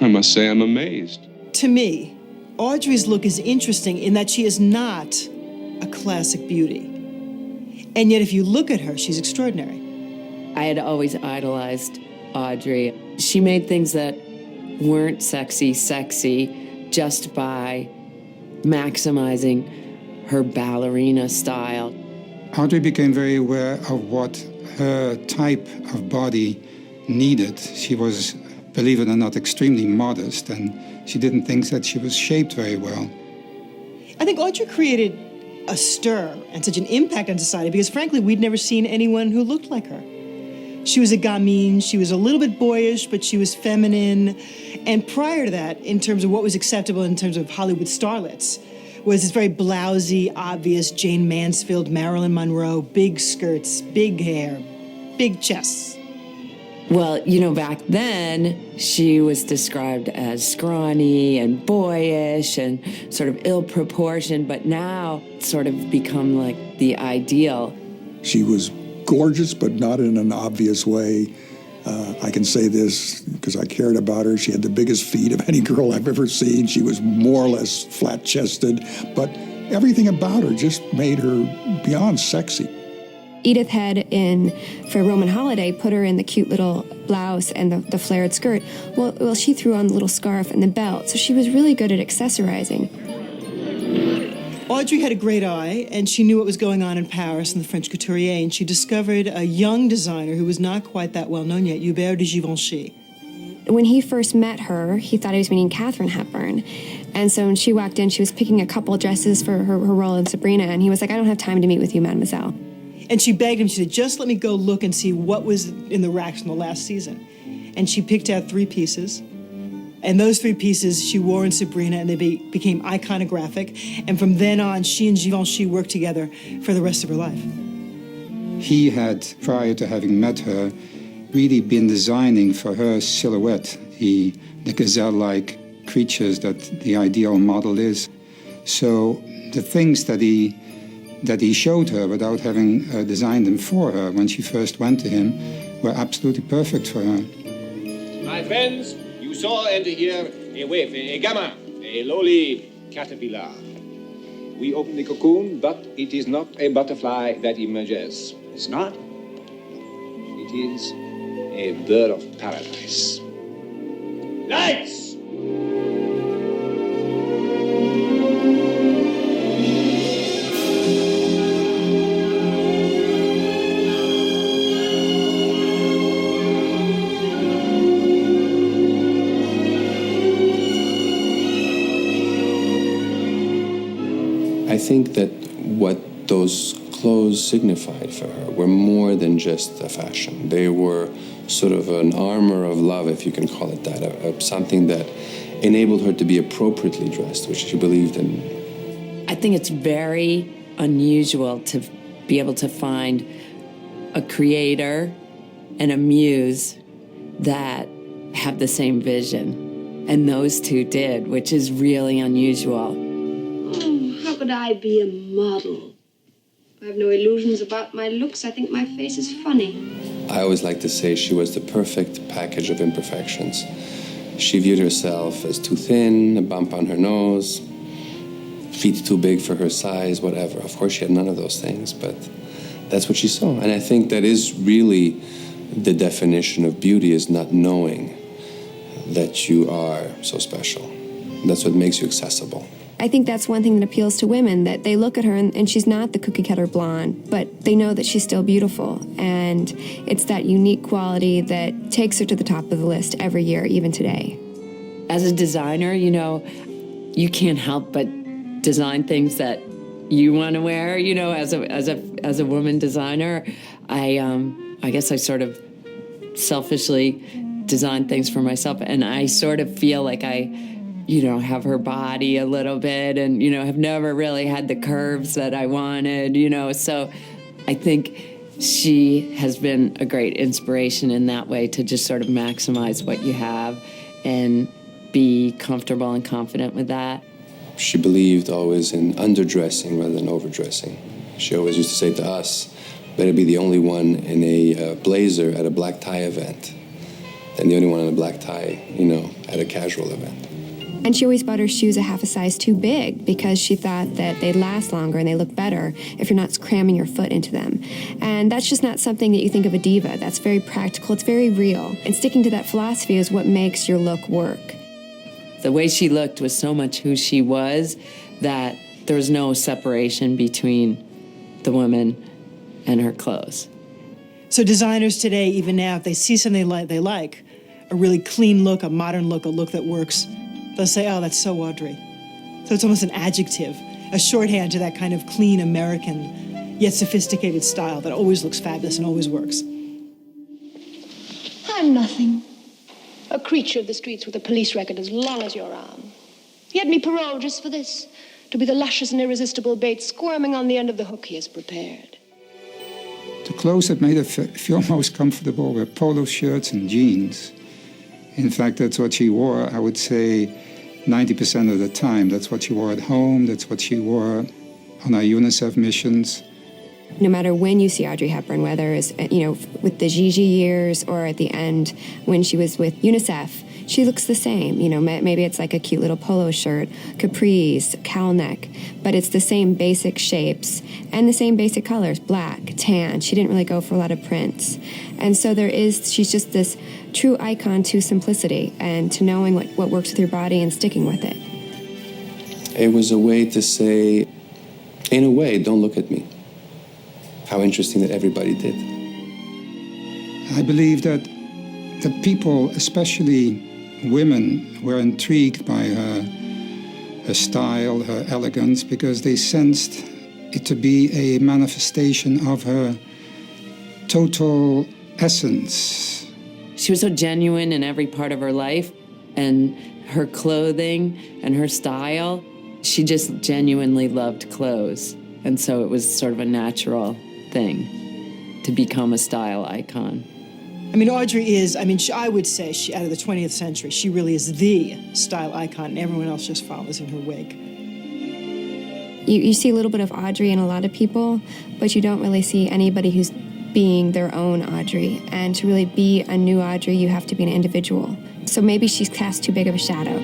I must say I'm amazed. To me, Audrey's look is interesting in that she is not a classic beauty. And yet if you look at her, she's extraordinary. I had always idolized Audrey. She made things that weren't sexy just by maximizing her ballerina style. Audrey became very aware of what her type of body needed. She was, believe it or not, extremely modest, and she didn't think that she was shaped very well. I think Audrey created a stir and such an impact on society because, frankly, we'd never seen anyone who looked like her. She was a gamine, she was a little bit boyish, but she was feminine. And prior to that, in terms of what was acceptable in terms of Hollywood starlets, was this very blousy, obvious Jane Mansfield, Marilyn Monroe, big skirts, big hair, big chests. Well, back then, she was described as scrawny and boyish and sort of ill-proportioned, but now it's sort of become like the ideal. She was gorgeous, but not in an obvious way. I can say this because I cared about her. She had the biggest feet of any girl I've ever seen. She was more or less flat-chested, but everything about her just made her beyond sexy. Edith had for Roman Holiday, put her in the cute little blouse and the flared skirt. Well, she threw on the little scarf and the belt, so she was really good at accessorizing. Audrey had a great eye, and she knew what was going on in Paris in the French couturier, and she discovered a young designer who was not quite that well known yet, Hubert de Givenchy. When he first met her, he thought he was meeting Katharine Hepburn. And so when she walked in, she was picking a couple dresses for her role in Sabrina, and he was like, "I don't have time to meet with you, mademoiselle." And she begged him, she said, "Just let me go look and see what was in the racks from the last season." And she picked out 3 pieces. And those 3 pieces she wore in Sabrina, and they became iconographic. And from then on, she and Givenchy worked together for the rest of her life. He had, prior to having met her, really been designing for her silhouette, the gazelle-like creatures that the ideal model is. So the things that he showed her without having designed them for her when she first went to him were absolutely perfect for her. My friends, you saw and hear a waif, a gamma, a lowly caterpillar. We open the cocoon, but it is not a butterfly that emerges. It's not? It is a bird of paradise. Lights! I think that what those clothes signified for her were more than just a fashion. They were sort of an armor of love, if you can call it that, something that enabled her to be appropriately dressed, which she believed in. I think it's very unusual to be able to find a creator and a muse that have the same vision. And those two did, which is really unusual. How could I be a model? I have no illusions about my looks. I think my face is funny. I always like to say she was the perfect package of imperfections. She viewed herself as too thin, a bump on her nose, feet too big for her size, whatever. Of course, she had none of those things, but that's what she saw. And I think that is really the definition of beauty, is not knowing that you are so special. That's what makes you accessible. I think that's one thing that appeals to women, that they look at her and she's not the cookie-cutter blonde, but they know that she's still beautiful. And it's that unique quality that takes her to the top of the list every year, even today. As a designer, you can't help but design things that you want to wear. As a woman designer, I guess I sort of selfishly design things for myself, and I sort of feel like I have her body a little bit and, have never really had the curves that I wanted, So I think she has been a great inspiration in that way, to just sort of maximize what you have and be comfortable and confident with that. She believed always in underdressing rather than overdressing. She always used to say to us, better be the only one in a blazer at a black tie event and the only one in a black tie, at a casual event. And she always bought her shoes a half a size too big because she thought that they'd last longer and they look better if you're not cramming your foot into them. And that's just not something that you think of a diva. That's very practical. It's very real. And sticking to that philosophy is what makes your look work. The way she looked was so much who she was that there was no separation between the woman and her clothes. So designers today, even now, if they see something they like, a really clean look, a modern look, a look that works, they'll say, oh, that's so Audrey. So it's almost an adjective, a shorthand to that kind of clean American, yet sophisticated style that always looks fabulous and always works. I'm nothing. A creature of the streets with a police record as long as your arm. He had me paroled just for this, to be the luscious and irresistible bait squirming on the end of the hook he has prepared. The clothes that made her feel most comfortable were polo shirts and jeans. In fact, that's what she wore, I would say, 90% of the time. That's what she wore at home. That's what she wore on our UNICEF missions. No matter when you see Audrey Hepburn, whether it's, with the Gigi years or at the end when she was with UNICEF, she looks the same. Maybe it's like a cute little polo shirt, capris, cowl neck, but it's the same basic shapes and the same basic colors, black, tan. She didn't really go for a lot of prints. And so she's just this true icon to simplicity and to knowing what works with your body and sticking with it. It was a way to say, in a way, don't look at me. How interesting that everybody did. I believe that people, especially women, were intrigued by her style, her elegance, because they sensed it to be a manifestation of her total essence. She was so genuine in every part of her life, and her clothing and her style, she just genuinely loved clothes. And so it was sort of a natural thing to become a style icon. Audrey is, I would say, out of the 20th century, she really is the style icon, and everyone else just follows in her wake. You see a little bit of Audrey in a lot of people, but you don't really see anybody who's being their own Audrey. And to really be a new Audrey, you have to be an individual. So maybe she's cast too big of a shadow.